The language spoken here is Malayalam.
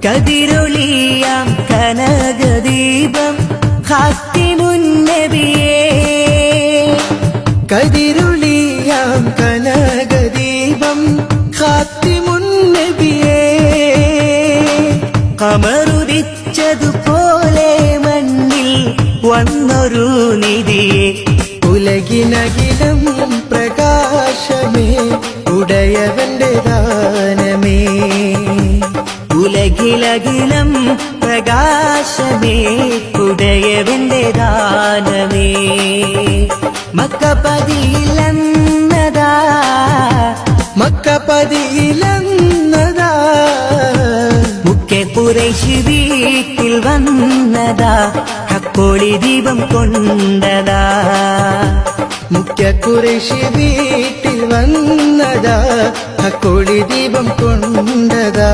കതിരൊളിയാം കനകദീപം ഖാത്തിമുൻ നബിയേ കതിരൊളിയാം കനകദീപം ഖാത്തിമുൻ നബിയേ ഖമറുദിച്ചതുപോലെ മണ്ണിൽ വന്നൊരു നിധിയെ ഉലകിനകിലം പ്രകാശമേ ഉടയവന്റെ ദാനമേ ഉലകിലകിലം പ്രകാശമേ ഉടയവന്റെ ദാനമേ മക്കപതിയിലെന്നതാ മക്കപതിയിലെന്നതാ മുഖ്യ ഖുറൈശി വീട്ടിൽ വന്നതാ ഹക്കോളി ദീപം കൊണ്ടതാ മുഖ്യ ഖുറൈശി വീട്ടിൽ വന്നതാ ഹക്കോളി ദീപം കൊണ്ടതാ